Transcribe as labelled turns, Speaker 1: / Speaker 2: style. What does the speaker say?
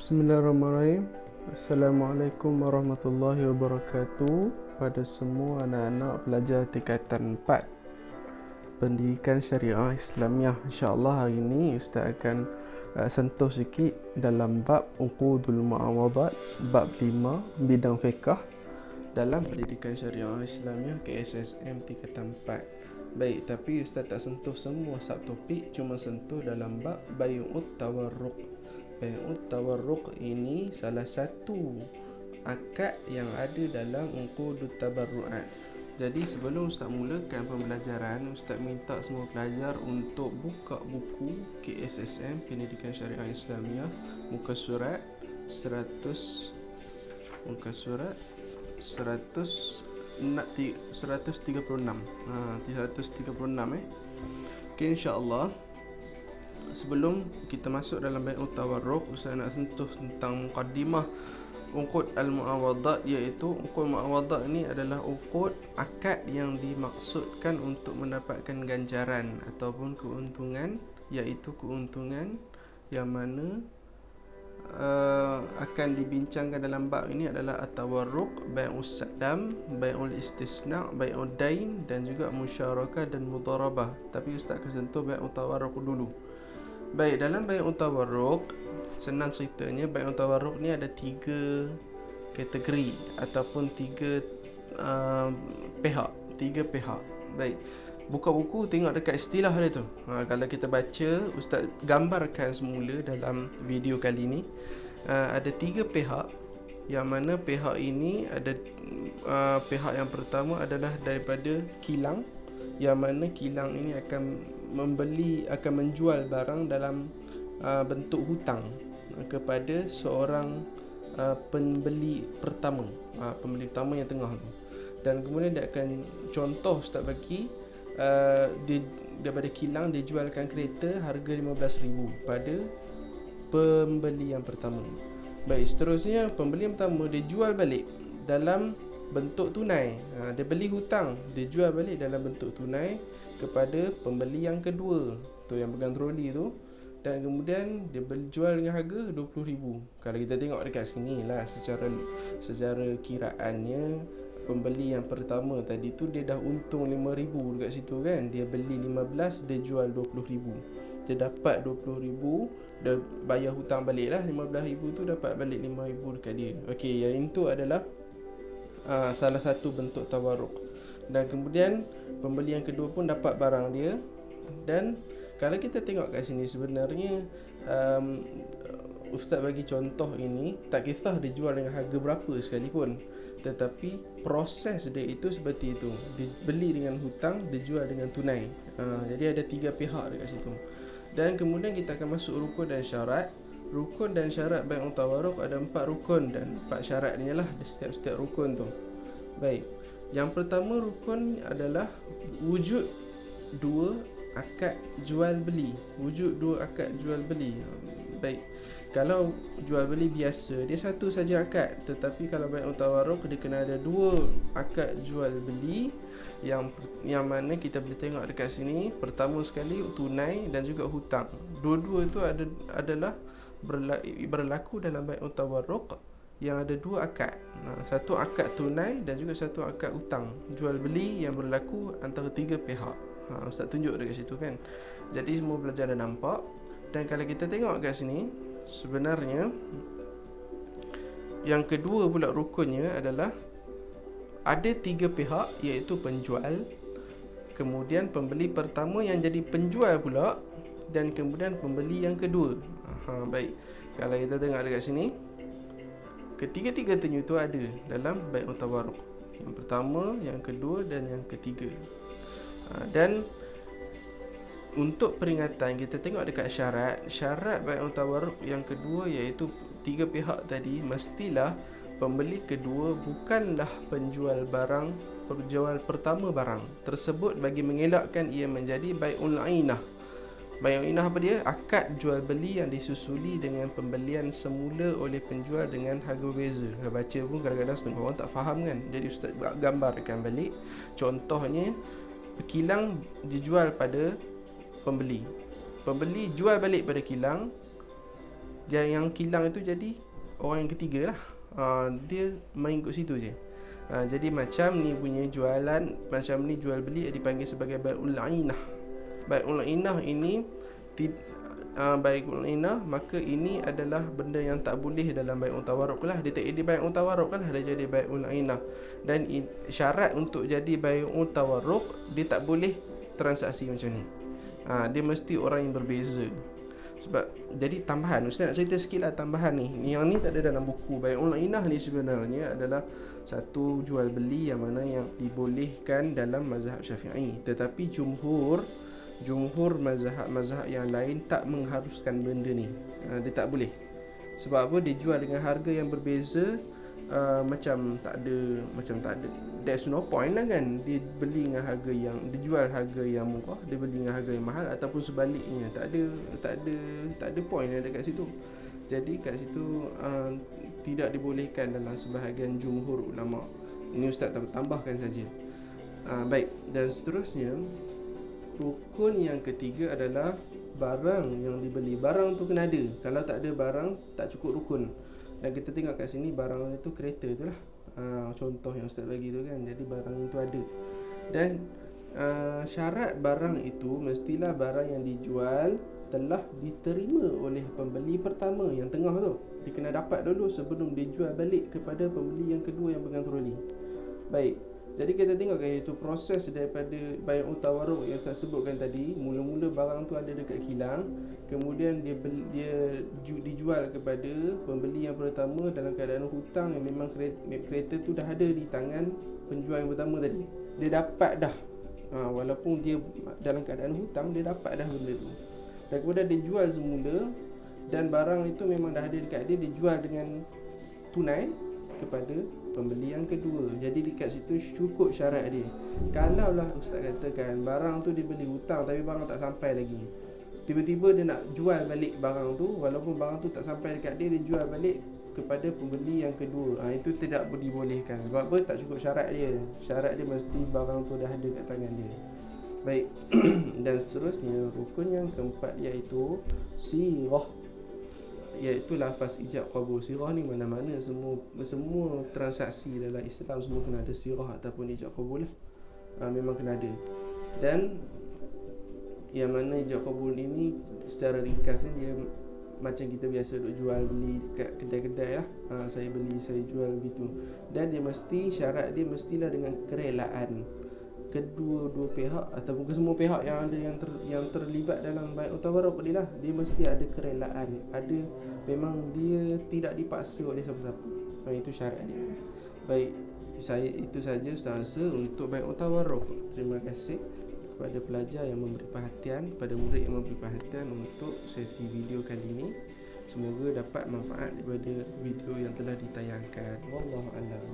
Speaker 1: Bismillahirrahmanirrahim. Assalamualaikum warahmatullahi wabarakatuh pada semua anak-anak pelajar tingkatan 4 Pendidikan Syariah Islamiah. InsyaAllah hari ini Ustaz akan sentuh sikit dalam bab Uqudul Mu'awadat, bab 5 bidang fiqh dalam Pendidikan Syariah Islamiah KSSM tingkatan 4. Baik, tapi Ustaz tak sentuh semua subtopik, cuma sentuh dalam bab Bai'ut Tawarruq. Bai'ut Tawarruq ini salah satu akad yang ada dalam Uqudut Tabarru'at. Jadi sebelum Ustaz mulakan pembelajaran, Ustaz minta semua pelajar untuk buka buku KSSM Pendidikan Syariah Islamiah muka surat 100 muka surat 136 Okey, insya-Allah sebelum kita masuk dalam Bai'ut Tawarruq, Ustaz nak sentuh tentang mukaddimah Uqud al-Mu'awadat, iaitu Uqud Mu'awadat ini adalah uqud akad yang dimaksudkan untuk mendapatkan ganjaran ataupun keuntungan, iaitu keuntungan yang mana akan dibincangkan dalam bab ini adalah at-tawarruq, bai'us sadam, bai'ul istisna, bai'ud dain dan juga musyarakah dan mudharabah. Tapi Ustaz akan sentuh bai'ut tawarruq dulu. Baik, dalam bai'ut tawarruq, senang ceritanya bai'ut tawarruq ni ada 3 kategori ataupun 3 pihak. Baik, buka buku tengok dekat istilah dia tu. Kalau kita baca, Ustaz gambarkan semula dalam video kali ni. Ada 3 pihak, yang mana pihak ini ada pihak yang pertama adalah daripada kilang, yang mana kilang ini akan menjual barang dalam bentuk hutang kepada seorang pembeli pertama yang tengah tu. Dan kemudian dia akan contoh Ustaz bagi daripada kilang dia jualkan kereta harga 15,000 pada pembeli yang pertama. Baik, seterusnya pembeli yang pertama dia jual balik dalam bentuk tunai. Dia beli hutang, dia jual balik dalam bentuk tunai kepada pembeli yang kedua, tu yang pegang troli tu, dan kemudian dia jual dengan harga 20,000. Kalau kita tengok dekat sini lah, secara kiraannya pembeli yang pertama tadi tu dia dah untung 5,000 dekat situ kan. Dia beli 15, dia jual 20,000. Dia dapat 20,000, dia bayar hutang balik lah 15,000 tu, dapat balik 5,000 dekat dia. Okey, yang itu adalah salah satu bentuk tawarruq. Dan kemudian pembeli yang kedua pun dapat barang dia. Dan kalau kita tengok kat sini, sebenarnya Ustaz bagi contoh ini, tak kisah dia jual dengan harga berapa sekalipun, tetapi proses dia itu seperti itu. Dia beli dengan hutang, dia jual dengan tunai. Jadi ada 3 pihak dekat situ. Dan kemudian kita akan masuk rukun dan syarat. Rukun dan syarat Bai'ut Tawarruq ada 4 rukun dan 4 syaratnya lah setiap rukun tu. Baik, yang pertama rukun adalah wujud 2 akad jual beli. Baik, kalau jual beli biasa dia satu saja akad, tetapi kalau Bai'ut Tawarruq dia kena ada 2 akad jual beli yang mana kita boleh tengok dekat sini. Pertama sekali tunai dan juga hutang. Dua-dua itu adalah berlaku dalam Bai'ut Tawarruq yang ada 2 akad. Satu akad tunai dan juga satu akad hutang, jual beli yang berlaku antara 3 pihak. Ustaz tunjuk dekat situ kan. Jadi semua pelajar dah nampak. Dan kalau kita tengok kat sini, sebenarnya yang kedua pula rukunnya adalah ada 3 pihak, iaitu penjual, kemudian pembeli pertama yang jadi penjual pula, dan kemudian pembeli yang kedua. Baik, kalau kita tengok dekat sini, ketiga-tiganya itu ada dalam Bai'ut Tawarruq. Yang pertama, yang kedua dan yang ketiga. Dan untuk peringatan, kita tengok dekat syarat Bai'ut Tawarruq yang kedua, iaitu 3 pihak tadi, mestilah pembeli kedua bukanlah penjual pertama barang tersebut, bagi mengelakkan ia menjadi bai'ul ainah. Bai'ul ainah apa dia? Akad jual beli yang disusuli dengan pembelian semula oleh penjual dengan harga berbeza. Kalau baca pun kadang-kadang setengah orang tak faham kan. Jadi Ustaz gambarkan balik. Contohnya, kilang dijual pada pembeli jual balik pada kilang yang kilang itu jadi orang yang ketiga lah. Dia main kat situ je. Jadi macam ni punya jualan, macam ni jual beli dipanggil sebagai bai'ul ainah. Bai'ul ainah ini bai'ul ainah, maka ini adalah benda yang tak boleh dalam bai'ul tawarruq lah. Dia tak jadi bai'ul tawarruq lah, dia jadi bai'ul ainah. Dan syarat untuk jadi bai'ul tawarruq, dia tak boleh transaksi macam ni. Dia mesti orang yang berbeza. Sebab jadi tambahan, Ustaz nak cerita sikit lah tambahan ni. Yang ni tak ada dalam buku. Bai'ul ainah ni sebenarnya adalah satu jual beli yang mana yang dibolehkan dalam mazhab Syafi'i. Tetapi jumhur mazhab yang lain tak mengharuskan benda ni. Dia tak boleh. Sebab apa? Dia jual dengan harga yang berbeza. Macam tak ada, there's no point lah kan. Dia beli dengan harga yang, dia jual harga yang murah, dia beli dengan harga yang mahal, ataupun sebaliknya. Tak ada point ada kat situ. Jadi kat situ tidak dibolehkan dalam sebahagian jumhur ulama. Ini Ustaz tambahkan saja. Baik, dan seterusnya rukun yang ketiga adalah barang yang dibeli. Barang tu kena ada. Kalau tak ada barang, tak cukup rukun. Dan kita tengok kat sini barang itu kereta tu lah. Contoh yang Ustaz bagi tu kan. Jadi barang itu ada. Dan syarat barang itu mestilah barang yang dijual telah diterima oleh pembeli pertama yang tengah tu. Dia kena dapat dulu sebelum dijual balik kepada pembeli yang kedua yang pegang troli. Baik. Jadi kita tengok kan itu proses daripada bai'ut tawarruq yang saya sebutkan tadi. Mula-mula barang tu ada dekat kilang, kemudian dia dijual kepada pembeli yang pertama dalam keadaan hutang yang memang kereta tu dah ada di tangan penjual yang pertama tadi. Dia dapat dah. Walaupun dia dalam keadaan hutang, dia dapat dah benda tu. Dan kemudian dia jual semula, dan barang itu memang dah ada dekat dia, dijual dengan tunai kepada pembeli yang kedua. Jadi dekat situ cukup syarat dia. Kalaulah Ustaz katakan barang tu dibeli hutang tapi barang tak sampai lagi, tiba-tiba dia nak jual balik barang tu, walaupun barang tu tak sampai dekat dia, dia jual balik kepada pembeli yang kedua, itu tidak dibolehkan. Sebab apa? Tak cukup syarat dia. Syarat dia mesti barang tu dah ada kat tangan dia. Baik. Dan seterusnya rukun yang keempat iaitu sirah, iaitu lafaz ijab qabul. Sirah ni mana-mana semua transaksi dalam Islam semua kena ada sirah ataupun ijab qabul lah. Memang kena ada. Dan yang mana ijab qabul ini secara ringkas ni dia macam kita biasa duk jual beli dekat kedai-kedai lah. Saya beli, saya jual begitu. Dan dia mesti, syarat dia mestilah dengan kerelaan kedua-dua pihak ataupun kesemua pihak yang ada yang terlibat dalam bai'ut tawarruq ni lah. Dia mesti ada kerelaan, ada, memang dia tidak dipaksa oleh siapa-siapa. Itu syarat dia. Baik, saya itu saja Ustaz rasa untuk bai'ut tawarruq. Terima kasih kepada pelajar yang memberi perhatian, kepada murid yang memberi perhatian untuk sesi video kali ini. Semoga dapat manfaat daripada video yang telah ditayangkan. Wallahu a'lam.